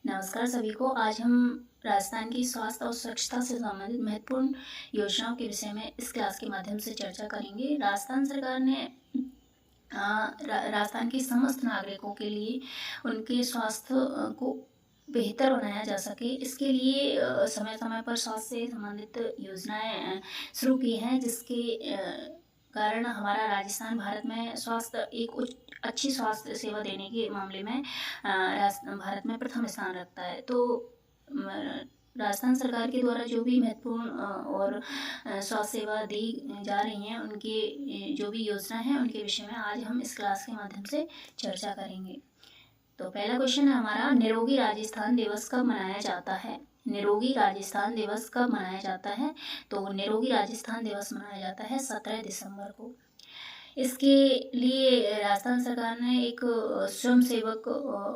नमस्कार सभी को। आज हम राजस्थान की स्वास्थ्य और स्वच्छता से संबंधित महत्वपूर्ण योजनाओं के विषय में इस क्लास के माध्यम से चर्चा करेंगे। राजस्थान सरकार ने राजस्थान के समस्त नागरिकों के लिए उनके स्वास्थ्य को बेहतर बनाया जा सके, इसके लिए समय समय पर स्वास्थ्य से संबंधित योजनाएं शुरू की हैं, जिसके कारण हमारा राजस्थान भारत में स्वास्थ्य एक अच्छी स्वास्थ्य सेवा देने के मामले में भारत में प्रथम स्थान रखता है। तो राजस्थान सरकार के द्वारा जो भी महत्वपूर्ण और स्वास्थ्य सेवा दी जा रही हैं, उनके जो भी योजना है उनके विषय में आज हम इस क्लास के माध्यम से चर्चा करेंगे। तो पहला क्वेश्चन है हमारा, निरोगी राजस्थान दिवस कब मनाया जाता है? निरोगी राजस्थान दिवस कब मनाया जाता है? तो निरोगी राजस्थान दिवस मनाया जाता है 17 दिसंबर को। इसके लिए राजस्थान सरकार ने एक स्वयं सेवक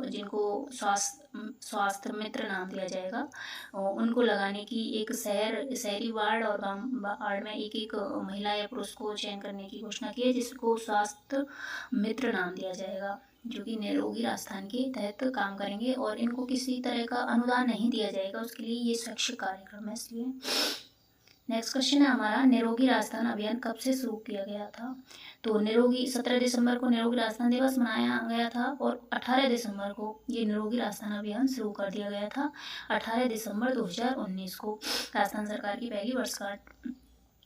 जिनको स्वास्थ्य मित्र नाम दिया जाएगा, उनको लगाने की एक शहरी वार्ड और गांव वार्ड में एक महिला या पुरुष को चयन करने की घोषणा की है, जिसको स्वास्थ्य मित्र नाम दिया जाएगा, जो कि निरोगी राजस्थान के तहत काम करेंगे और इनको किसी तरह का अनुदान नहीं दिया जाएगा, उसके लिए ये स्वैच्छिक कार्यक्रम है इसलिए। नेक्स्ट क्वेश्चन है हमारा, निरोगी राजस्थान अभियान कब से शुरू किया गया था? तो 17 दिसंबर को निरोगी राजस्थान दिवस मनाया गया था और 18 दिसंबर को ये निरोगी राजस्थान अभियान शुरू कर दिया गया था। 18 दिसंबर 2019 को राजस्थान सरकार की पहली वर्षगांठ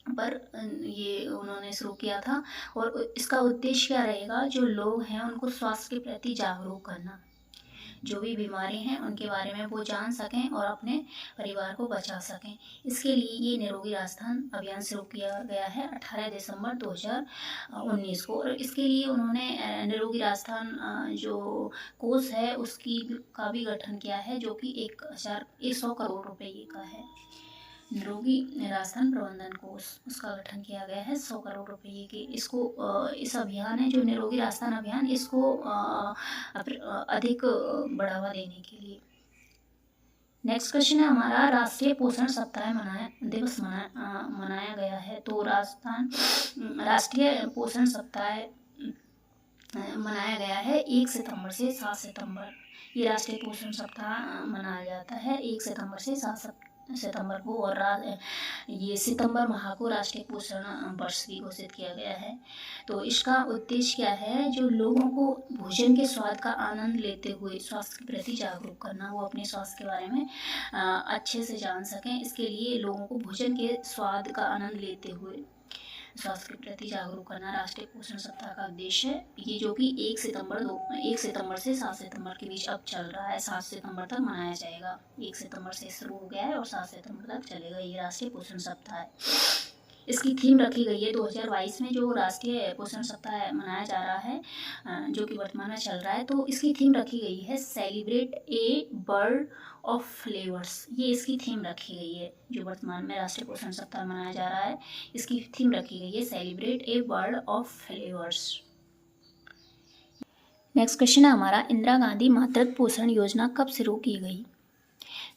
पर ये उन्होंने शुरू किया था और इसका उद्देश्य क्या रहेगा? जो लोग हैं उनको स्वास्थ्य के प्रति जागरूक करना, जो भी बीमारी हैं उनके बारे में वो जान सकें और अपने परिवार को बचा सकें। इसके लिए ये निरोगी राजस्थान अभियान शुरू किया गया है 18 दिसंबर 2019 को। और इसके लिए उन्होंने निरोगी राजस्थान जो कोष है उसकी का भी गठन किया है, जो कि 100 करोड़ रुपये का है। निरोगी राजस्थान प्रबंधन कोष, उसका गठन किया गया है 100 करोड़ रुपये की। इसको इस अभियान है जो निरोगी राजस्थान अभियान, इसको अधिक बढ़ावा देने के लिए। नेक्स्ट क्वेश्चन है हमारा, राष्ट्रीय पोषण सप्ताह दिवस मनाया गया है। तो राष्ट्रीय पोषण सप्ताह मनाया गया है 1 सितंबर से 7 सितंबर। ये राष्ट्रीय पोषण सप्ताह मनाया जाता है 1 सितंबर से 7 सितंबर को। और ये सितंबर माह को राष्ट्रीय पोषण वर्ष भी घोषित किया गया है। तो इसका उद्देश्य क्या है? जो लोगों को भोजन के स्वाद का आनंद लेते हुए स्वास्थ्य के प्रति जागरूक करना, वो अपने स्वास्थ्य के बारे में अच्छे से जान सकें। इसके लिए लोगों को भोजन के स्वाद का आनंद लेते हुए स्वास्थ्य के प्रति जागरूक करना राष्ट्रीय पोषण सप्ताह का उद्देश्य है। ये जो कि 1 सितंबर से 7 सितंबर के बीच अब चल रहा है, 7 सितंबर तक मनाया जाएगा। 1 सितंबर से शुरू हो गया है और 7 सितंबर तक चलेगा ये राष्ट्रीय पोषण सप्ताह है। इसकी थीम रखी गई है 2022 में जो राष्ट्रीय पोषण सप्ताह मनाया जा रहा है, जो कि वर्तमान में चल रहा है। तो इसकी थीम रखी गई है celebrate a world of flavours. ये इसकी थीम रखी गई है, जो वर्तमान में राष्ट्रीय पोषण सप्ताह मनाया जा रहा है, इसकी थीम रखी गई है celebrate a world of flavours. Next question है हमारा, इंदिरा गांधी मातृत्व पोषण योजना कब शुरू की गई?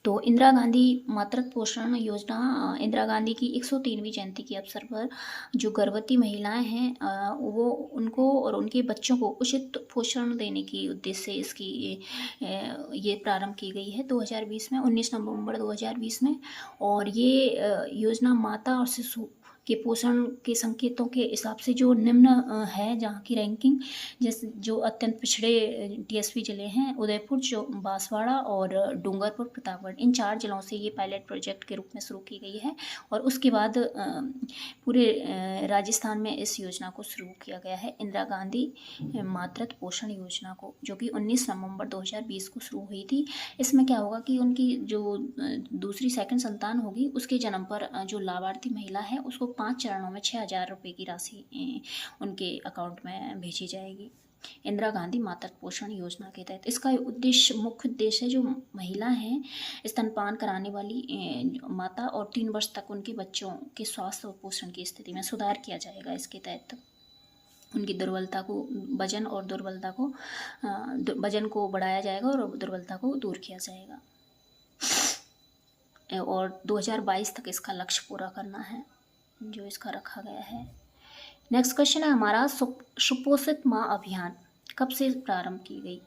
तो इंदिरा गांधी मातृत्व पोषण योजना इंदिरा गांधी की 103वीं जयंती के अवसर पर जो गर्भवती महिलाएं हैं वो उनको और उनके बच्चों को उचित पोषण देने के उद्देश्य से इसकी ये प्रारंभ की गई है 2020 में, 19 नवंबर 2020 में। और ये योजना माता और शिशु के पोषण के संकेतों के हिसाब से जो निम्न है, जहाँ की रैंकिंग जैसे जो अत्यंत पिछड़े टीएसपी जिले हैं, उदयपुर, जो बांसवाड़ा और डूंगरपुर, प्रतापगढ़, इन 4 जिलों से ये पायलट प्रोजेक्ट के रूप में शुरू की गई है। और उसके बाद पूरे राजस्थान में इस योजना को शुरू किया गया है, इंदिरा गांधी मातृत्व पोषण योजना को, जो कि 19 नवंबर 2020 को शुरू हुई थी। इसमें क्या होगा कि उनकी जो दूसरी सेकंड संतान होगी, उसके जन्म पर जो लाभार्थी महिला है उसको 5 चरणों में 6,000 रुपये की राशि उनके अकाउंट में भेजी जाएगी इंदिरा गांधी मातृत्व पोषण योजना के तहत। इसका मुख्य उद्देश्य है जो महिला हैं, स्तनपान कराने वाली माता और 3 वर्ष तक उनके बच्चों के स्वास्थ्य और पोषण की स्थिति में सुधार किया जाएगा। इसके तहत उनकी वजन को बढ़ाया जाएगा और दुर्बलता को दूर किया जाएगा। और 2022 तक इसका लक्ष्य पूरा करना है जो इसका रखा गया है। नेक्स्ट क्वेश्चन है हमारा, सुपोषित माँ अभियान कब से प्रारंभ की गई?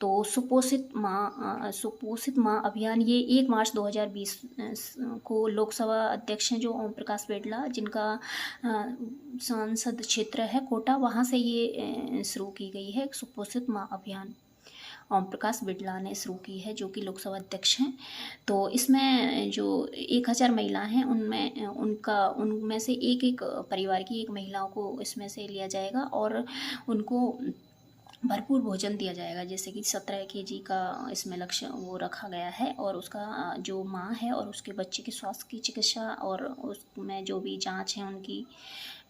तो सुपोषित माँ अभियान ये 1 मार्च 2020 को लोकसभा अध्यक्ष हैं जो ओम प्रकाश बिरला, जिनका सांसद क्षेत्र है कोटा, वहाँ से ये शुरू की गई है सुपोषित माँ अभियान। ओम प्रकाश बिरला ने शुरू की है, जो कि लोकसभा अध्यक्ष हैं। तो इसमें जो 1000 महिला हैं उनमें से एक परिवार की एक महिलाओं को इसमें से लिया जाएगा और उनको भरपूर भोजन दिया जाएगा, जैसे कि 17 kg का इसमें लक्ष्य वो रखा गया है। और उसका जो माँ है और उसके बच्चे के स्वास्थ्य की चिकित्सा और उसमें जो भी जांच है उनकी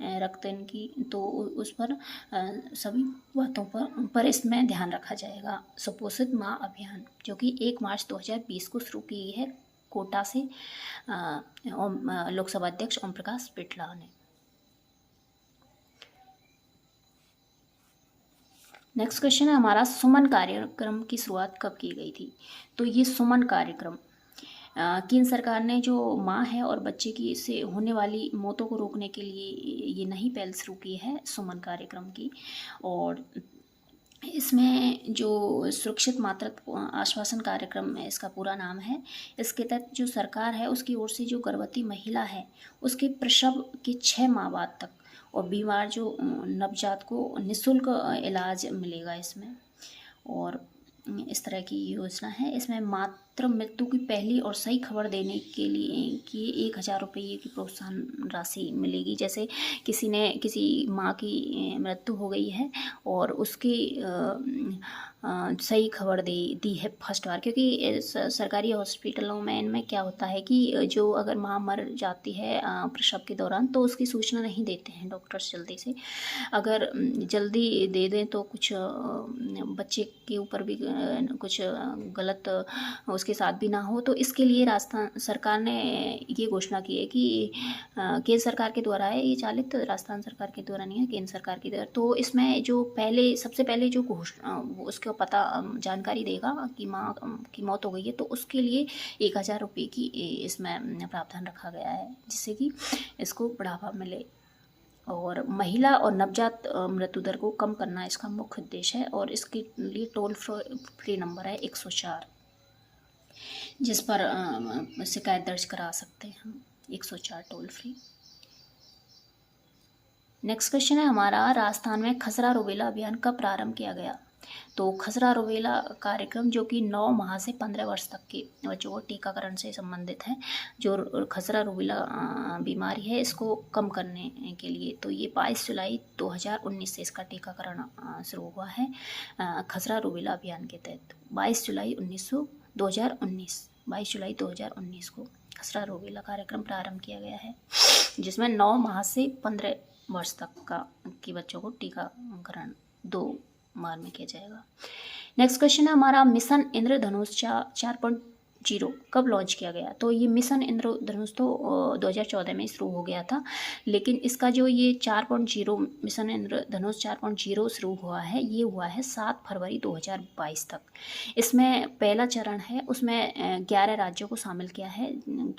रक्त इनकी, तो उस पर सभी बातों पर इसमें ध्यान रखा जाएगा। सुपोषित माँ अभियान जो कि 1 मार्च 2020 को शुरू की है कोटा से लोकसभा अध्यक्ष ओम प्रकाश बिरला ने। नेक्स्ट क्वेश्चन है हमारा, सुमन कार्यक्रम की शुरुआत कब की गई थी? तो ये सुमन कार्यक्रम केंद्र सरकार ने जो माँ है और बच्चे की से होने वाली मौतों को रोकने के लिए ये नई पहल शुरू की है सुमन कार्यक्रम की। और इसमें जो सुरक्षित मातृत्व आश्वासन कार्यक्रम है इसका पूरा नाम है। इसके तहत जो सरकार है उसकी ओर से जो गर्भवती महिला है उसके प्रसव के 6 माह बाद तक और बीमार जो नवजात को निःशुल्क इलाज मिलेगा इसमें। और इस तरह की योजना है। इसमें मातृ मृत्यु की पहली और सही खबर देने के लिए 1000 रुपये की प्रोत्साहन राशि मिलेगी। जैसे किसी माँ की मृत्यु हो गई है और उसकी सही खबर दी है फर्स्ट बार, क्योंकि सरकारी हॉस्पिटलों में इनमें क्या होता है कि जो अगर माँ मर जाती है प्रसव के दौरान तो उसकी सूचना नहीं देते हैं डॉक्टर्स जल्दी से। अगर जल्दी दे दें तो कुछ बच्चे के ऊपर भी कुछ गलत उसके साथ भी ना हो। तो इसके लिए राजस्थान सरकार ने ये घोषणा की है कि केंद्र सरकार के द्वारा है ये चालित, राजस्थान सरकार के द्वारा नहीं है, केंद्र सरकार के द्वारा। तो इसमें जो सबसे पहले जो घोषणा उसका पता जानकारी देगा कि माँ की मौत हो गई है तो उसके लिए 1000 रुपये की इसमें प्रावधान रखा गया है, जिससे कि इसको बढ़ावा मिले। और महिला और नवजात मृत्यु दर को कम करना इसका मुख्य उद्देश्य है। और इसके लिए टोल फ्री नंबर है 104, जिस पर शिकायत दर्ज करा सकते हैं हम, 104 टोल फ्री। नेक्स्ट क्वेश्चन है हमारा, राजस्थान में खसरा रूबेला अभियान कब प्रारंभ किया गया? तो खसरा रूबेला कार्यक्रम जो कि 9 माह से 15 वर्ष तक के बच्चों को टीकाकरण से संबंधित है। जो खसरा रूबेला बीमारी है इसको कम करने के लिए, तो ये 22 जुलाई 2019 से इसका टीकाकरण शुरू हुआ है खसरा रूबेला अभियान के तहत। 22 जुलाई 2019 को खसरा रूबेला कार्यक्रम प्रारंभ किया गया है, जिसमें 9 माह से 15 वर्ष तक के बच्चों को टीकाकरण 2 बार में किया जाएगा। नेक्स्ट क्वेश्चन है हमारा, मिशन इंद्रधनुष 4.0 कब लॉन्च किया गया? तो ये मिशन इंद्रधनुष तो 2014 में शुरू हो गया था, लेकिन इसका जो ये 4.0 मिशन इंद्रधनुष 4.0 शुरू हुआ है ये हुआ है 7 फरवरी 2022 तक। इसमें पहला चरण है, उसमें 11 राज्यों को शामिल किया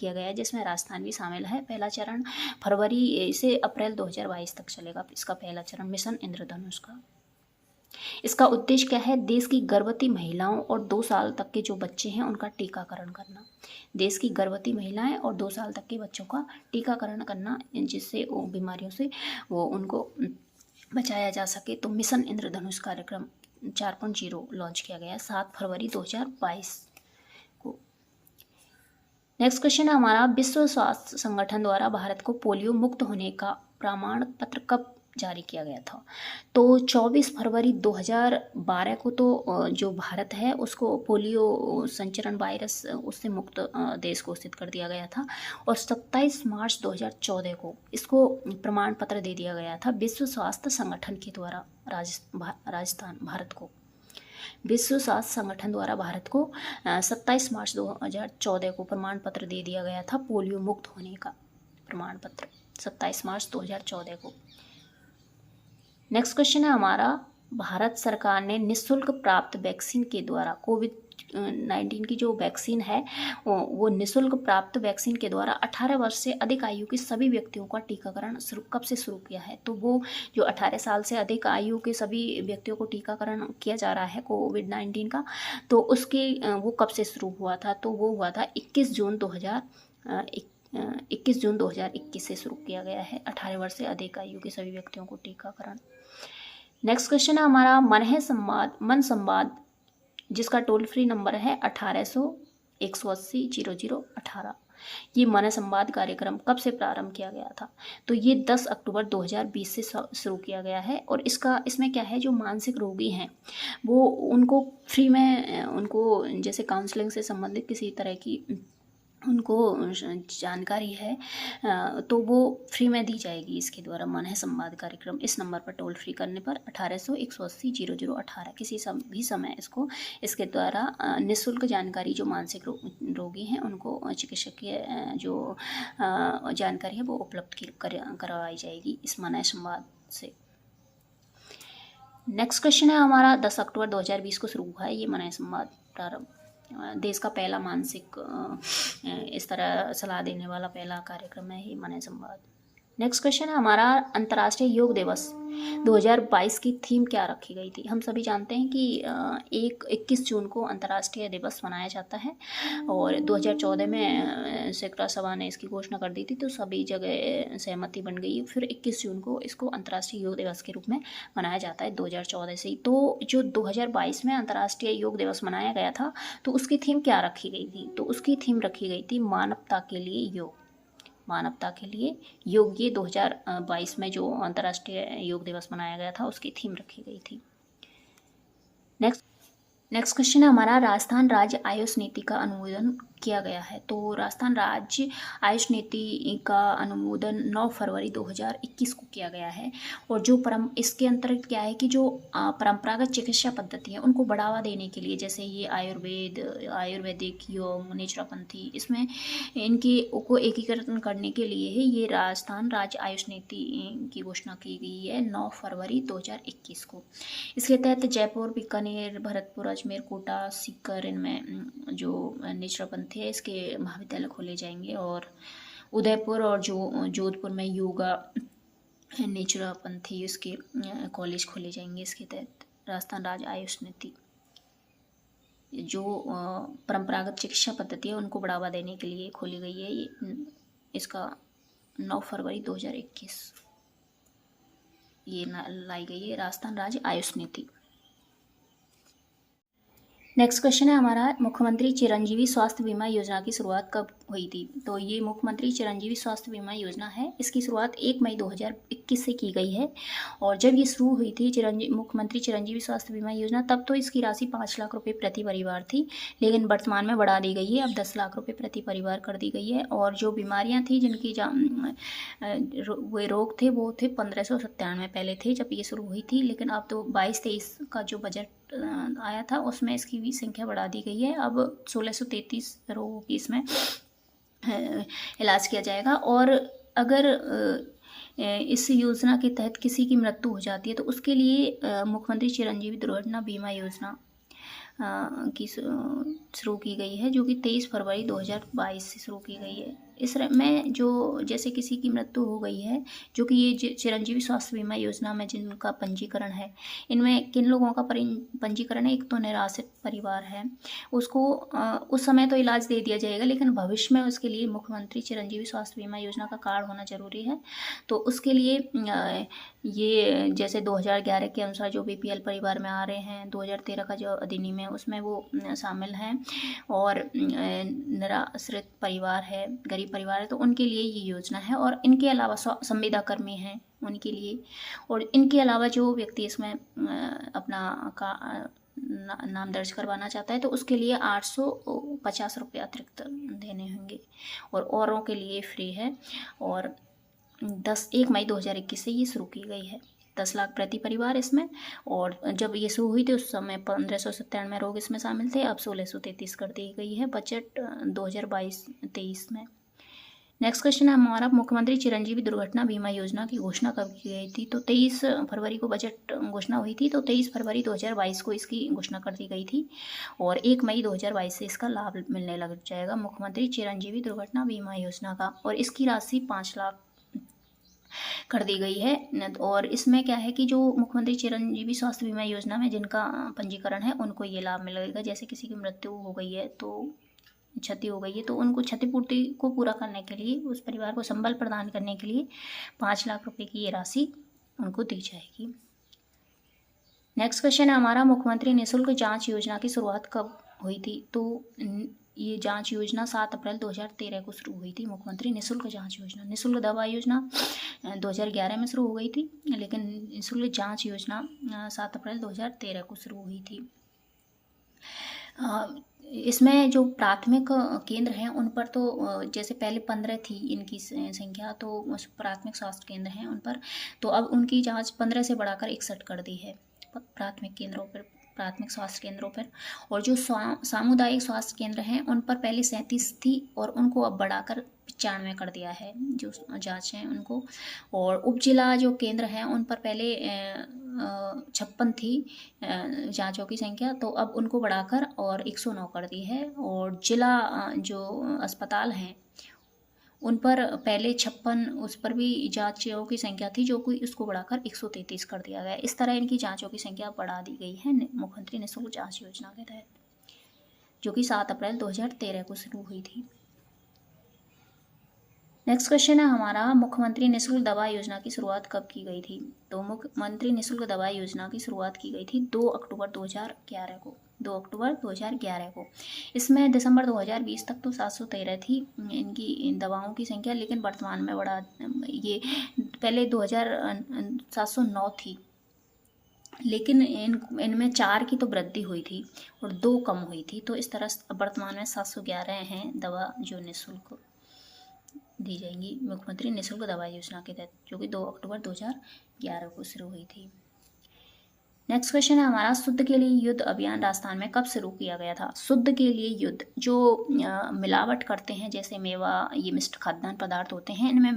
गया है, जिसमें राजस्थान भी शामिल है। पहला चरण फरवरी से अप्रैल 2022 तक चलेगा इसका पहला चरण मिशन इंद्रधनुष का। इसका उद्देश्य क्या है? देश की गर्भवती महिलाओं और 2 साल तक के जो बच्चे हैं उनका टीकाकरण करना। देश की गर्भवती महिलाएं और 2 साल तक के बच्चों का टीकाकरण करना, जिससे वो बीमारियों से उनको बचाया जा सके। तो मिशन इंद्रधनुष कार्यक्रम 4.0 लॉन्च किया गया 7 फरवरी 2022 को। नेक्स्ट क्वेश्चन है हमारा, विश्व स्वास्थ्य संगठन द्वारा भारत को पोलियो मुक्त होने का प्रमाण पत्र कब जारी किया गया था? तो 24 फरवरी 2012 को तो जो भारत है उसको पोलियो संचरण वायरस उससे मुक्त देश घोषित कर दिया गया था। और 27 मार्च 2014 को इसको प्रमाण पत्र दे दिया गया था विश्व स्वास्थ्य संगठन के द्वारा भारत को। विश्व स्वास्थ्य संगठन द्वारा भारत को 27 मार्च 2014 को प्रमाण पत्र दे दिया गया था पोलियो मुक्त होने का प्रमाण पत्र, 27 मार्च 2014 को। नेक्स्ट क्वेश्चन है हमारा, भारत सरकार ने निःशुल्क प्राप्त वैक्सीन के द्वारा कोविड कोविड-19 की जो वैक्सीन है वो निःशुल्क प्राप्त वैक्सीन के द्वारा 18 वर्ष से अधिक आयु के सभी व्यक्तियों का टीकाकरण कब से शुरू किया है। तो वो जो 18 साल से अधिक आयु के सभी व्यक्तियों को टीकाकरण किया जा रहा है कोविड-19 का, तो उसके वो कब से शुरू हुआ था, तो वो हुआ था 21 जून 2021 से शुरू किया गया है 18 वर्ष से अधिक आयु के सभी व्यक्तियों को टीकाकरण। नेक्स्ट क्वेश्चन है हमारा मन संवाद, जिसका टोल फ्री नंबर है 1800-180-0018। ये मन संवाद कार्यक्रम कब से प्रारंभ किया गया था, तो ये 10 अक्टूबर 2020 से शुरू किया गया है। और इसमें क्या है, जो मानसिक रोगी हैं वो उनको फ्री में उनको जैसे काउंसलिंग से संबंधित किसी तरह की उनको जानकारी है तो वो फ्री में दी जाएगी इसके द्वारा। मन है संवाद कार्यक्रम इस नंबर पर टोल फ्री करने पर 1800-180-0018 किसी भी समय इसके द्वारा निःशुल्क जानकारी जो मानसिक रोगी हैं उनको चिकित्सकीय जो जानकारी है वो उपलब्ध करवाई जाएगी इस मन है संवाद से। नेक्स्ट क्वेश्चन है हमारा 10 अक्टूबर 2020 को शुरू हुआ है ये मन है संवाद प्रारंभ। देश का पहला मानसिक इस तरह सलाह देने वाला पहला कार्यक्रम है ये मन है संवाद। नेक्स्ट क्वेश्चन है हमारा अंतर्राष्ट्रीय योग दिवस 2022 की थीम क्या रखी गई थी। हम सभी जानते हैं कि 21 जून को अंतर्राष्ट्रीय दिवस मनाया जाता है और 2014 में संयुक्त राष्ट्र सभा ने इसकी घोषणा कर दी थी, तो सभी जगह सहमति बन गई। फिर 21 जून को इसको अंतर्राष्ट्रीय योग दिवस के रूप में मनाया जाता है 2014 से ही। तो जो 2022 में अंतर्राष्ट्रीय योग दिवस मनाया गया था तो उसकी थीम क्या रखी गई थी, तो उसकी थीम रखी गई थी मानवता के लिए योग। मानवता के लिए योग ये 2022 में जो अंतर्राष्ट्रीय योग दिवस मनाया गया था उसकी थीम रखी गई थी। नेक्स्ट क्वेश्चन है हमारा राजस्थान राज्य आयुष नीति का अनुमोदन किया गया है। तो राजस्थान राज्य आयुष नीति का अनुमोदन 9 फरवरी 2021 को किया गया है। और जो इसके अंतर्गत क्या है कि जो परंपरागत चिकित्सा पद्धति है उनको बढ़ावा देने के लिए, जैसे ये आयुर्वेदिक, योग, नेचुरोपैथी, इसमें इनकी को एकीकरण करने के लिए ही ये राजस्थान राज्य आयुष नीति की घोषणा की गई है 9 फरवरी 2021 को। इसके तहत जयपुर, बीकानेर, भरतपुर, अजमेर, कोटा, सीकर, इनमें जो नेचुरोपैथी है इसके महाविद्यालय खोले जाएंगे। और उदयपुर और जोधपुर में योगा, नेचुरोपैथी उसके कॉलेज खोले जाएंगे। इसके तहत राजस्थान राज्य आयुष नीति जो परंपरागत चिकित्सा पद्धति है उनको बढ़ावा देने के लिए खोली गई है। इसका 9 फरवरी 2021 ये लाई गई है राजस्थान राज्य आयुष नीति। नेक्स्ट क्वेश्चन है हमारा मुख्यमंत्री चिरंजीवी स्वास्थ्य बीमा योजना की शुरुआत कब हुई थी। तो ये मुख्यमंत्री चिरंजीवी स्वास्थ्य बीमा योजना है, इसकी शुरुआत 1 मई 2021 से की गई है। और जब ये शुरू हुई थी मुख्यमंत्री चिरंजीवी स्वास्थ्य बीमा योजना, तब तो इसकी राशि 5 लाख रुपये प्रति परिवार थी, लेकिन वर्तमान में बढ़ा दी गई है, अब 10 लाख रुपये प्रति परिवार कर दी गई है। और जो बीमारियाँ थी जिनकी वो रोग थे वो थे 1597 में पहले थे जब ये शुरू हुई थी, लेकिन अब तो 22-23 का जो बजट आया था उसमें इसकी भी संख्या बढ़ा दी गई है। अब 1633 रोगों की इसमें इलाज किया जाएगा। और अगर इस योजना के तहत किसी की मृत्यु हो जाती है तो उसके लिए मुख्यमंत्री चिरंजीवी दुर्घटना बीमा योजना की शुरू की गई है, जो कि 23 फरवरी 2022 से शुरू की गई है। इसमें जो जैसे किसी की मृत्यु हो गई है, जो कि ये चिरंजीवी स्वास्थ्य बीमा योजना में जिनका पंजीकरण है, इनमें किन लोगों का पंजीकरण है, एक तो निराश्रित परिवार है, उसको उस समय तो इलाज दे दिया जाएगा, लेकिन भविष्य में उसके लिए मुख्यमंत्री चिरंजीवी स्वास्थ्य बीमा योजना का कार्ड होना जरूरी है। तो उसके लिए ये जैसे 2011 के अनुसार जो BPL परिवार में आ रहे हैं, 2013 का जो अधिनियम है उसमें वो शामिल हैं, और निराश्रित परिवार है, गरीब परिवार है, तो उनके लिए ये योजना है। और इनके अलावा संविदा कर्मी हैं उनके लिए, और इनके अलावा जो व्यक्ति इसमें अपना नाम दर्ज करवाना चाहता है तो उसके लिए 850 रुपये अतिरिक्त देने होंगे, और औरों के लिए फ्री है। और 1 मई 2021 से ये शुरू की गई है, 10 लाख प्रति परिवार इसमें। और जब ये शुरू हुई थी उस समय 1597 रोग इसमें शामिल थे, अब 1633 कर दी गई है बजट 2022-23 में। नेक्स्ट क्वेश्चन है हमारा, मुख्यमंत्री चिरंजीवी दुर्घटना बीमा योजना की घोषणा कब की गई थी? तो 23 फरवरी को बजट घोषणा हुई थी, तो 23 फरवरी 2022 को इसकी घोषणा कर दी गई थी और 1 मई 2022 से इसका लाभ मिलने लग जाएगा, मुख्यमंत्री चिरंजीवी दुर्घटना बीमा योजना का। और इसकी राशि 5 लाख कर दी गई है। और इसमें क्या है कि जो मुख्यमंत्री चिरंजीवी स्वास्थ्य बीमा योजना में जिनका पंजीकरण है उनको ये लाभ मिलेगा। जैसे किसी की मृत्यु हो गई है, तो क्षति हो गई है, तो उनको क्षतिपूर्ति को पूरा करने के लिए, उस परिवार को संबल प्रदान करने के लिए 5 लाख रुपए की ये राशि उनको दी जाएगी। नेक्स्ट क्वेश्चन है हमारा, मुख्यमंत्री निःशुल्क जांच योजना की शुरुआत कब हुई थी? तो ये जांच योजना 7 अप्रैल 2013 को शुरू हुई थी। मुख्यमंत्री निःशुल्क जांच योजना, निःशुल्क दवा योजना 2011 में शुरू हो गई थी, लेकिन निःशुल्क जांच योजना 7 अप्रैल 2013 को शुरू हुई थी। इसमें जो प्राथमिक केंद्र हैं उन पर तो जैसे पहले 15 थी इनकी संख्या, तो उस प्राथमिक स्वास्थ्य केंद्र हैं उन पर, तो अब उनकी जांच 15 से बढ़ाकर 61 कर दी है प्राथमिक केंद्रों पर, प्राथमिक स्वास्थ्य केंद्रों पर। और जो सामुदायिक स्वास्थ्य केंद्र हैं उन पर पहले 37 थी और उनको अब बढ़ाकर 95 कर दिया है जो जांच हैं उनको। और उप जिला जो केंद्र हैं उन पर पहले 56 थी जांचों की संख्या, तो अब उनको बढ़ाकर और 109 कर दी है। और जिला जो अस्पताल हैं उन पर पहले 56, उस पर भी जांचों की संख्या थी जो कि उसको बढ़ाकर 133 कर दिया गया। इस तरह इनकी जांचों की संख्या बढ़ा दी गई है मुख्यमंत्री निःशुल्क जांच योजना के तहत, जो कि 7 अप्रैल 2013 को शुरू हुई थी। नेक्स्ट क्वेश्चन है हमारा, मुख्यमंत्री निःशुल्क दवा योजना की शुरुआत कब की गई थी? तो मुख्यमंत्री निःशुल्क दवा योजना की शुरुआत की गई थी 2 अक्टूबर 2011 को, 2 अक्टूबर 2011 को। इसमें दिसंबर 2020 तक तो 713 थी इनकी दवाओं की संख्या, लेकिन वर्तमान में बढ़ा, ये पहले 709 थी, लेकिन इनमें 4 की तो वृद्धि हुई थी और 2 कम हुई थी, तो इस तरह वर्तमान में 711 हैं दवा जो निःशुल्क दी जाएंगी मुख्यमंत्री निःशुल्क दवा योजना के तहत, जो कि 2 अक्टूबर 2011 को शुरू हुई थी। नेक्स्ट क्वेश्चन है हमारा, शुद्ध के लिए युद्ध अभियान राजस्थान में कब शुरू किया गया था? शुद्ध के लिए युद्ध, जो मिलावट करते हैं जैसे मेवा, ये मिष्ट खाद्यान्न पदार्थ होते हैं, इनमें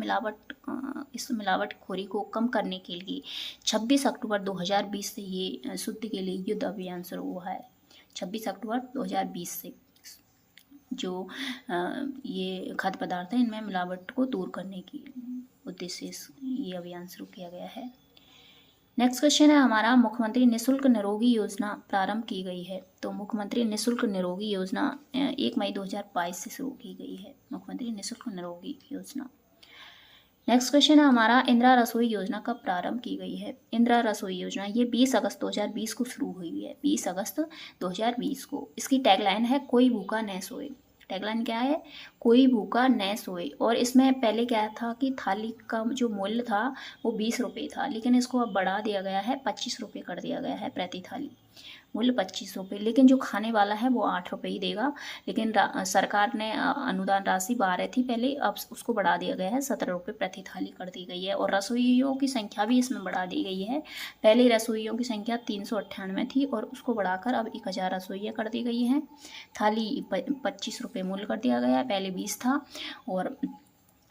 इस मिलावटखोरी को कम करने के लिए 26 अक्टूबर 2020 से ये शुद्ध के लिए युद्ध अभियान शुरू हुआ है। 26 अक्टूबर 2020 से जो ये खाद्य पदार्थ हैं इनमें मिलावट को दूर करने की उद्देश्य से ये अभियान शुरू किया गया है। नेक्स्ट क्वेश्चन है हमारा, मुख्यमंत्री निःशुल्क निरोगी योजना प्रारंभ की गई है? तो मुख्यमंत्री निःशुल्क निरोगी योजना 1 मई 2022 से शुरू की गई है, मुख्यमंत्री निःशुल्क निरोगी योजना। नेक्स्ट क्वेश्चन है हमारा, इंदिरा रसोई योजना कब प्रारंभ की गई है? इंदिरा रसोई योजना ये 20 अगस्त 2020 को शुरू हुई है, 20 अगस्त 2020 को। इसकी टैगलाइन है, कोई भूखा न सोए। टैगलाइन क्या है? कोई भूखा न सोए। और इसमें पहले क्या था कि थाली का जो मूल्य था वो 20 रुपये था, लेकिन इसको अब बढ़ा दिया गया है, 25 रुपये कर दिया गया है प्रति थाली, मूल्य 25 रुपये। लेकिन जो खाने वाला है वो 8 रुपये ही देगा। लेकिन सरकार ने अनुदान राशि 12 थी पहले, अब उसको बढ़ा दिया गया है, 17 रुपये प्रति थाली कर दी गई है। और रसोइयों की संख्या भी इसमें बढ़ा दी गई है। पहले रसोइयों की संख्या 398 थी और उसको बढ़ाकर अब 1000 रसोइयाँ कर दी गई हैं। थाली 25 रुपये मूल्य कर दिया गया है, पहले 20 था। और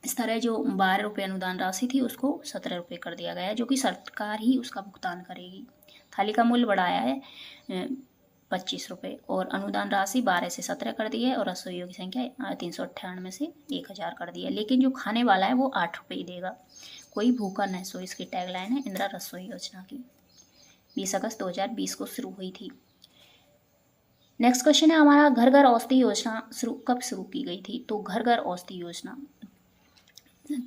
इस तरह जो 12 रुपये अनुदान राशि थी उसको 17 रुपये कर दिया गया है, जो कि सरकार ही उसका भुगतान करेगी। थाली का मूल्य बढ़ाया है 25 रुपये और अनुदान राशि 12 से 17 कर दी है और रसोइयों की संख्या 398 से 1000 कर दी है। लेकिन जो खाने वाला है वो 8 रुपये ही देगा। कोई भूखा न सोए, इसकी टैगलाइन है इंदिरा रसोई योजना की, 20 अगस्त 2020 को शुरू हुई थी। नेक्स्ट क्वेश्चन है हमारा, घर घर औषधि योजना कब शुरू की गई थी? तो घर घर औषधि योजना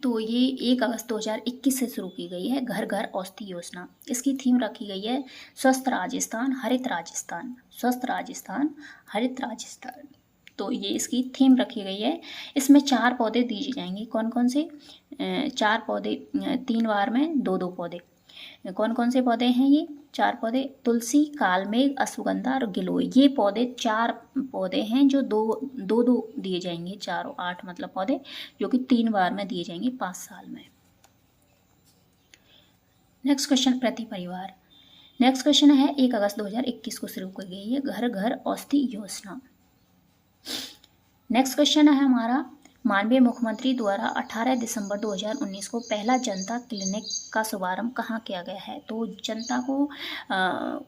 तो ये 1 अगस्त 2021 से शुरू की गई है, घर घर औषधि योजना। इसकी थीम रखी गई है, स्वस्थ राजस्थान हरित राजस्थान, स्वस्थ राजस्थान हरित राजस्थान। तो ये इसकी थीम रखी गई है। इसमें 4 पौधे दिए जाएंगे। कौन कौन से? 4 पौधे 3 बार में 2-2 पौधे। कौन कौन से पौधे हैं ये 4 पौधे? तुलसी, कालमेघ, अश्वगंधा और गिलोय। ये पौधे 4 पौधे हैं जो 2-2 दिए जाएंगे, 4 और 8 मतलब पौधे, जो कि 3 बार में दिए जाएंगे 5 साल में। नेक्स्ट क्वेश्चन, प्रति परिवार। नेक्स्ट क्वेश्चन है, 1 अगस्त 2021 को शुरू की गई है घर घर औषधि योजना। नेक्स्ट क्वेश्चन है हमारा, माननीय मुख्यमंत्री द्वारा 18 दिसंबर 2019 को पहला जनता क्लिनिक का शुभारंभ कहाँ किया गया है? तो जनता को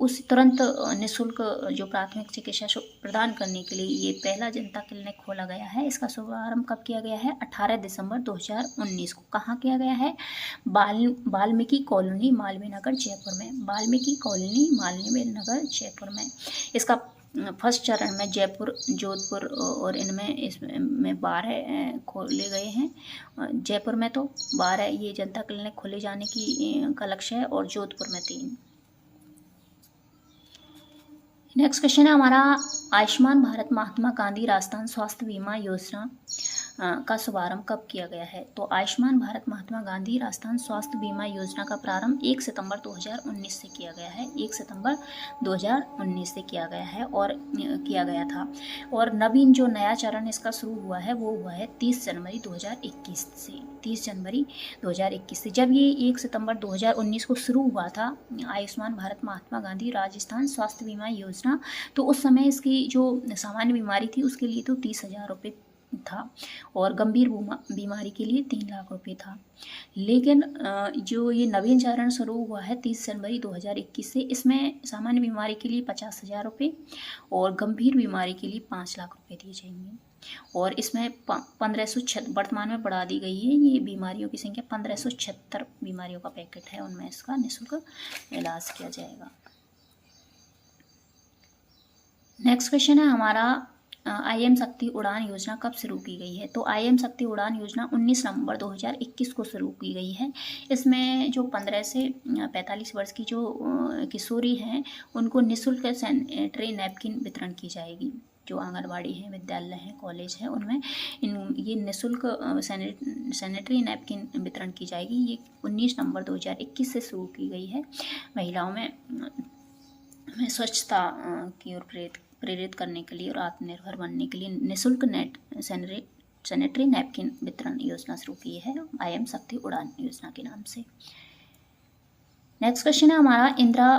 उस तुरंत निःशुल्क जो प्राथमिक चिकित्सा प्रदान करने के लिए ये पहला जनता क्लिनिक खोला गया है। इसका शुभारंभ कब किया गया है? 18 दिसंबर 2019 को। कहाँ किया गया है? वाल्मीकि कॉलोनी, मालवीय नगर, जयपुर में। वाल्मीकि कॉलोनी, मालवीय नगर, जयपुर में। इसका फर्स्ट चरण में जयपुर, जोधपुर और इसमें 12 खोले गए हैं। जयपुर में तो 12 ये जनता क्लिनिक खोले जाने का लक्ष्य है और जोधपुर में 3। नेक्स्ट क्वेश्चन है हमारा, आयुष्मान भारत महात्मा गांधी राष्ट्रीय स्वास्थ्य बीमा योजना का शुभारंभ कब किया गया है? तो आयुष्मान भारत महात्मा गांधी राष्ट्रीय स्वास्थ्य बीमा योजना का प्रारंभ 1 सितंबर 2019 से किया गया है। 1 सितंबर 2019 से किया गया था और नवीन जो नया चरण इसका शुरू हुआ है वो हुआ है 30 जनवरी 2021 से। 30 जनवरी 2021 से जब ये 1 सितंबर 2019 को शुरू हुआ था आयुष्मान भारत महात्मा गांधी राजस्थान स्वास्थ्य बीमा योजना, तो उस समय इसकी जो सामान्य बीमारी थी उसके लिए तो 30,000 रुपये था और गंभीर बीमारी के लिए 3 लाख रुपए था। लेकिन जो ये नवीन चरण शुरू हुआ है 30 जनवरी 2021 से, इसमें सामान्य बीमारी के लिए 50,000 रुपये और गंभीर बीमारी के लिए 5 लाख रुपए दिए जाएंगे। और इसमें 1576 वर्तमान में बढ़ा दी गई है। ये बीमारियों की संख्या 1576 बीमारियों का पैकेट है, उनमें इसका निःशुल्क इलाज किया जाएगा। नेक्स्ट क्वेश्चन है हमारा, IM शक्ति उड़ान योजना कब शुरू की गई है? तो IM शक्ति उड़ान योजना 19 नवंबर 2021 को शुरू की गई है। इसमें जो 15 से 45 वर्ष की जो किशोरी हैं उनको निःशुल्क सैनिटरी नैपकिन वितरण की जाएगी। जो आंगनबाड़ी है, विद्यालय हैं, कॉलेज है, उनमें ये निःशुल्क सैनिटरी नैपकिन वितरण की जाएगी। ये 19 नवंबर 2021 से शुरू की गई है। महिलाओं में स्वच्छता की ओर प्रेरित करने के लिए और आत्मनिर्भर बनने के लिए निःशुल्क सैनिटरी नैपकिन वितरण योजना शुरू की है IM शक्ति उड़ान योजना के नाम से। नेक्स्ट क्वेश्चन है हमारा, इंदिरा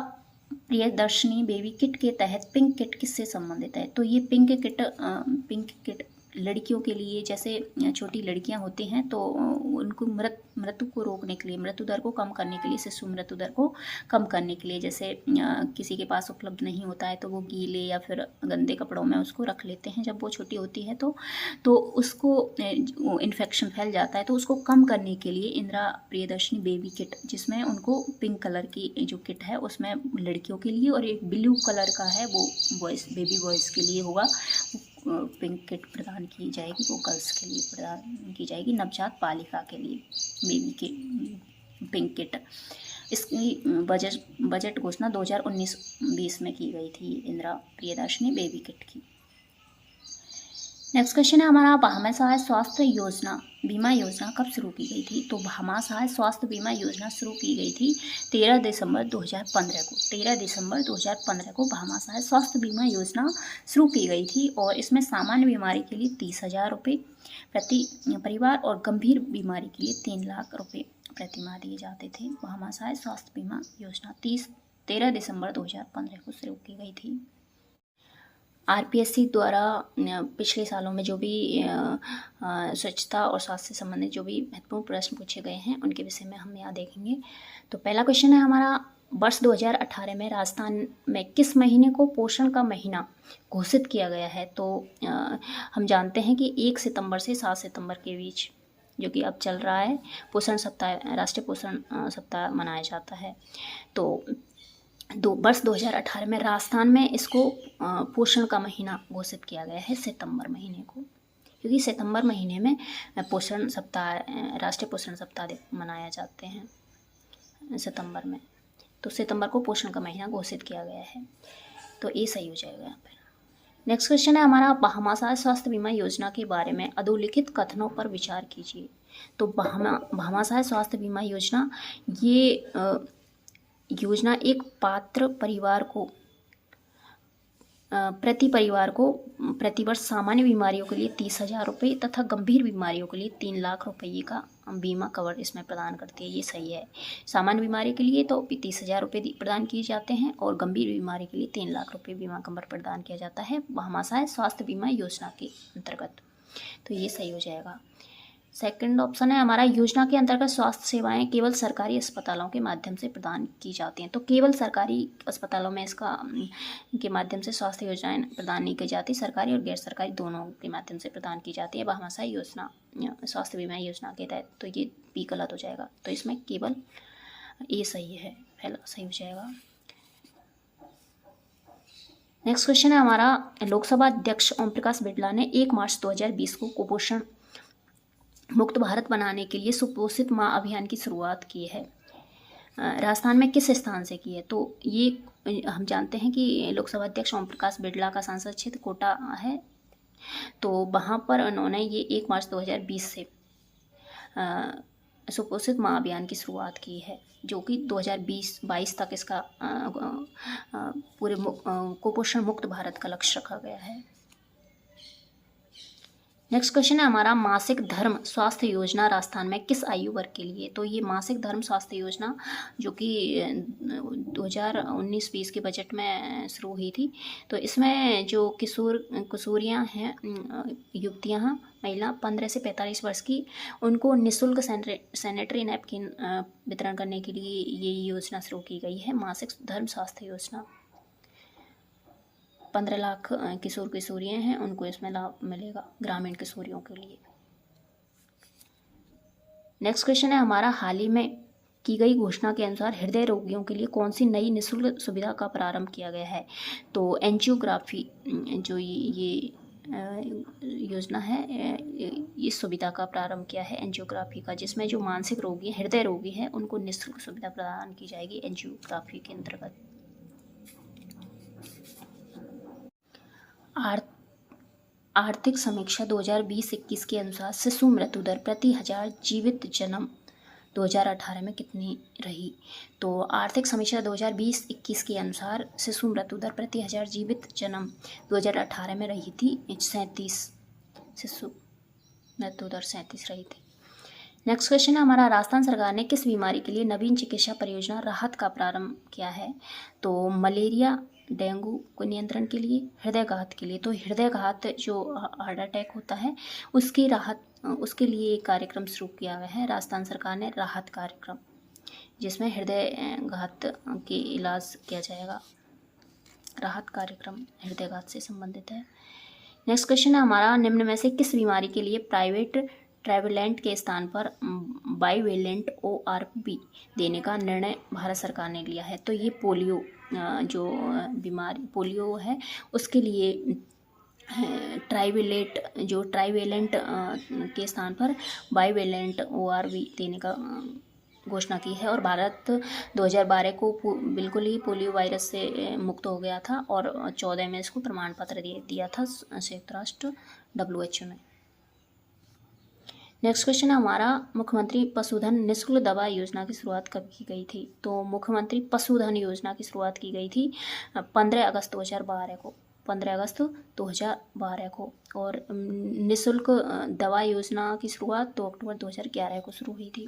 प्रियदर्शनी बेबी किट के तहत पिंक किट किससे संबंधित है? तो ये पिंक किट लड़कियों के लिए, जैसे छोटी लड़कियां होती हैं तो उनको मृत्यु को रोकने के लिए, मृत्यु दर को कम करने के लिए, शिशु मृत्यु दर को कम करने के लिए, जैसे किसी के पास उपलब्ध नहीं होता है तो वो गीले या फिर गंदे कपड़ों में उसको रख लेते हैं जब वो छोटी होती है तो उसको इन्फेक्शन फैल जाता है। तो उसको कम करने के लिए इंदिरा प्रियदर्शनी बेबी किट, जिसमें उनको पिंक कलर की जो किट है उसमें लड़कियों के लिए और एक ब्लू कलर का है वो बेबी बॉयज़ के लिए होगा, पिंक किट प्रदान की जाएगी, वो गर्ल्स के लिए प्रदान की जाएगी, नवजात बालिका के लिए बेबी की पिंक किट। इसकी बजट घोषणा 2019-20 में की गई थी इंदिरा प्रियदर्शनी बेबी किट की। नेक्स्ट क्वेश्चन है हमारा, भामाशाह स्वास्थ्य बीमा योजना कब शुरू की गई थी? तो भामाशाह स्वास्थ्य बीमा योजना शुरू की गई थी 13 दिसंबर 2015 को। 13 दिसंबर 2015 को भामाशाह स्वास्थ्य बीमा योजना शुरू की गई थी और इसमें सामान्य बीमारी के लिए 30,000 रुपये प्रति परिवार और गंभीर बीमारी के लिए 3 लाख रुपये प्रति माह दिए जाते थे। भामाशाह स्वास्थ्य बीमा योजना 13 दिसंबर 2015 को शुरू की गई थी। RPSC द्वारा पिछले सालों में जो भी स्वच्छता और स्वास्थ्य से संबंधित जो भी महत्वपूर्ण प्रश्न पूछे गए हैं उनके विषय में हम यहाँ देखेंगे। तो पहला क्वेश्चन है हमारा, वर्ष 2018 में राजस्थान में किस महीने को पोषण का महीना घोषित किया गया है? तो हम जानते हैं कि 1 सितंबर से 7 सितंबर के बीच, जो कि अब चल रहा है, पोषण सप्ताह, राष्ट्रीय पोषण सप्ताह मनाया जाता है। तो वर्ष 2018 में राजस्थान में इसको पोषण का महीना घोषित किया गया है सितंबर महीने को, क्योंकि सितंबर महीने में पोषण सप्ताह, राष्ट्रीय पोषण सप्ताह मनाया जाते हैं सितंबर में। तो सितंबर को पोषण का महीना घोषित किया गया है, तो ये सही हो जाएगा यहाँ पर। नेक्स्ट क्वेश्चन है हमारा, भामाशाह स्वास्थ्य बीमा योजना के बारे में अधोलिखित कथनों पर विचार कीजिए। तो भामाशाह स्वास्थ्य बीमा योजना, ये योजना एक पात्र परिवार को प्रतिवर्ष सामान्य बीमारियों के लिए 30,000 रुपये तथा गंभीर बीमारियों के लिए 3 लाख रुपये का बीमा कवर इसमें प्रदान करती है। ये सही है। सामान्य बीमारी के लिए तो 30,000 रुपये प्रदान किए जाते हैं और गंभीर बीमारी के लिए 3 लाख रुपये बीमा कवर प्रदान किया जाता है भामाशाह स्वास्थ्य बीमा योजना के अंतर्गत। तो ये सही हो जाएगा। सेकंड ऑप्शन है हमारा, योजना के अंतर्गत स्वास्थ्य सेवाएं केवल सरकारी अस्पतालों के माध्यम से प्रदान की जाती हैं। तो केवल सरकारी अस्पतालों में इसका के माध्यम से स्वास्थ्य योजनाएं प्रदान नहीं की जाती, सरकारी और गैर सरकारी दोनों के माध्यम से प्रदान की जाती है भामाशाह योजना, स्वास्थ्य बीमा योजना के तहत। तो ये बी गलत हो जाएगा, तो इसमें केवल ए सही है, पहला सही हो जाएगा। नेक्स्ट क्वेश्चन है हमारा, लोकसभा अध्यक्ष ओम प्रकाश बिरला ने 1 मार्च 2020 को कुपोषण मुक्त भारत बनाने के लिए सुपोषित माँ अभियान की शुरुआत की है। राजस्थान में किस स्थान से की है? तो ये हम जानते हैं कि लोकसभा अध्यक्ष ओम प्रकाश बिरला का सांसद क्षेत्र कोटा है, तो वहाँ पर उन्होंने ये 1 मार्च 2020 से सुपोषित माँ अभियान की शुरुआत की है, जो कि 2022 तक इसका पूरे कुपोषण मुक्त भारत का लक्ष्य रखा गया है। नेक्स्ट क्वेश्चन है हमारा, मासिक धर्म स्वास्थ्य योजना राजस्थान में किस आयु वर्ग के लिए? तो ये मासिक धर्म स्वास्थ्य योजना जो कि 2019-20 के बजट में शुरू हुई थी, तो इसमें जो किशोरियाँ हैं, युवतियाँ हैं, महिला 15 से 45 वर्ष की, उनको निःशुल्क सैनिटरी नैपकिन वितरण करने के लिए ये योजना शुरू की गई है, मासिक धर्म स्वास्थ्य योजना। 15 लाख किशोर किशोरियाँ हैं, उनको इसमें लाभ मिलेगा, ग्रामीण किशोरियों के लिए। नेक्स्ट क्वेश्चन है हमारा, हाल ही में की गई घोषणा के अनुसार हृदय रोगियों के लिए कौन सी नई निःशुल्क सुविधा का प्रारंभ किया गया है? तो एंजियोग्राफी जो ये योजना है, इस सुविधा का प्रारंभ किया है एंजियोग्राफी का, जिसमें जो मानसिक रोगी हृदय रोगी हैं उनको निःशुल्क सुविधा प्रदान की जाएगी एंजियोग्राफी के अंतर्गत। आर्थिक समीक्षा 2020-21 के अनुसार शिशु मृत्यु दर प्रति 1000 जीवित जन्म 2018 में कितनी रही? तो आर्थिक समीक्षा 2020-21 के अनुसार शिशु मृत्यु दर प्रति 1000 जीवित जन्म 2018 में रही थी 37, शिशु मृत्यु दर 37 रही थी। नेक्स्ट क्वेश्चन है हमारा, राजस्थान सरकार ने किस बीमारी के लिए नवीन चिकित्सा परियोजना राहत का प्रारंभ किया है? तो मलेरिया, डेंगू को नियंत्रण के लिए, हृदयघात के लिए। तो हृदयघात जो हार्ट अटैक होता है उसकी राहत, उसके लिए एक कार्यक्रम शुरू किया गया है राजस्थान सरकार ने, राहत कार्यक्रम, जिसमें हृदयघात के इलाज किया जाएगा। राहत कार्यक्रम हृदयघात से संबंधित है। नेक्स्ट क्वेश्चन है हमारा, निम्न में से किस बीमारी के लिए प्राइवेट ट्राइवेलेंट के स्थान पर बाइवेलेंट ORP देने का निर्णय भारत सरकार ने लिया है? तो ये पोलियो, जो बीमारी पोलियो है उसके लिए ट्राइवेलेंट के स्थान पर बाइवेलेंट ORV देने का घोषणा की है। और भारत 2012 को बिल्कुल ही पोलियो वायरस से मुक्त हो गया था और 14 में इसको प्रमाण पत्र दिया था संयुक्त राष्ट्र WHO ने। नेक्स्ट क्वेश्चन है हमारा, मुख्यमंत्री पशुधन निःशुल्क दवा योजना की शुरुआत कब की गई थी? तो मुख्यमंत्री पशुधन योजना की शुरुआत की गई थी 15 अगस्त 2012 को, 15 अगस्त 2012 को। और निःशुल्क दवा योजना की शुरुआत 2 अक्टूबर 2011 को शुरू हुई थी।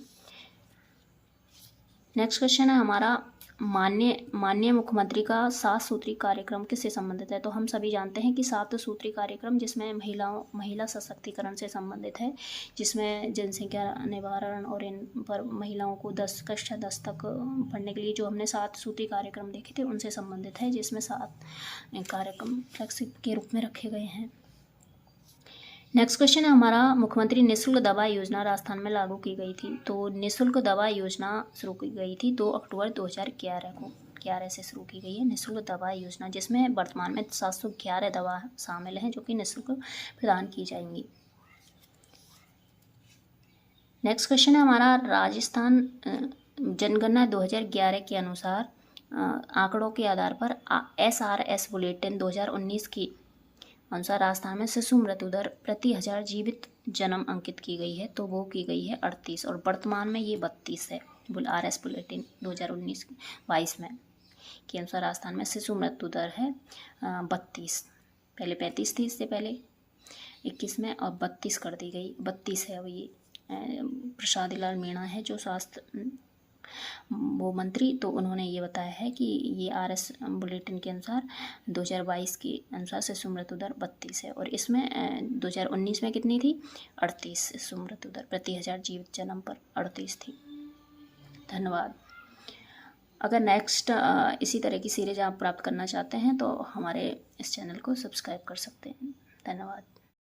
नेक्स्ट क्वेश्चन है हमारा, माननीय मुख्यमंत्री का 7 सूत्री कार्यक्रम किससे संबंधित है? तो हम सभी जानते हैं कि 7 सूत्री कार्यक्रम जिसमें महिला सशक्तिकरण से संबंधित है, जिसमें जनसंख्या निवारण और इन पर महिलाओं को कक्षा 10 तक पढ़ने के लिए जो हमने 7 सूत्री कार्यक्रम देखे थे उनसे संबंधित है, जिसमें 7 कार्यक्रम फ्लैगशिप के रूप में रखे गए हैं। नेक्स्ट क्वेश्चन है हमारा, मुख्यमंत्री निःशुल्क दवा योजना राजस्थान में लागू की गई थी? तो निःशुल्क दवा योजना शुरू की गई थी 2 अक्टूबर 2011 को, 11 से शुरू की गई है निःशुल्क दवा योजना, जिसमें वर्तमान में 711 दवा शामिल हैं जो कि निःशुल्क प्रदान की जाएंगी। नेक्स्ट क्वेश्चन है हमारा, राजस्थान जनगणना 2011 के अनुसार आंकड़ों के आधार पर SRS बुलेटिन 2019 की अनुसार राजस्थान में शिशु मृत्यु दर प्रति 1000 जीवित जन्म अंकित की गई है, तो वो की गई है 38 और वर्तमान में ये 32 है। RS बुलेटिन 2019-22 में के अनुसार राजस्थान में शिशु मृत्यु दर है 32, पहले 35 थी इससे पहले 21 में, अब 32 कर दी गई, 32 है। अब ये प्रसाद लाल मीणा है जो स्वास्थ्य वो मंत्री, तो उन्होंने ये बताया है कि ये आरएस बुलेटिन के अनुसार 2022 के अनुसार शिशु मृत्यु दर 32 है, और इसमें 2019 में कितनी थी? 38 शिशु मृत्यु दर प्रति 1000 जीवित जन्म पर 38 थी। धन्यवाद। अगर नेक्स्ट इसी तरह की सीरीज आप प्राप्त करना चाहते हैं तो हमारे इस चैनल को सब्सक्राइब कर सकते हैं। धन्यवाद।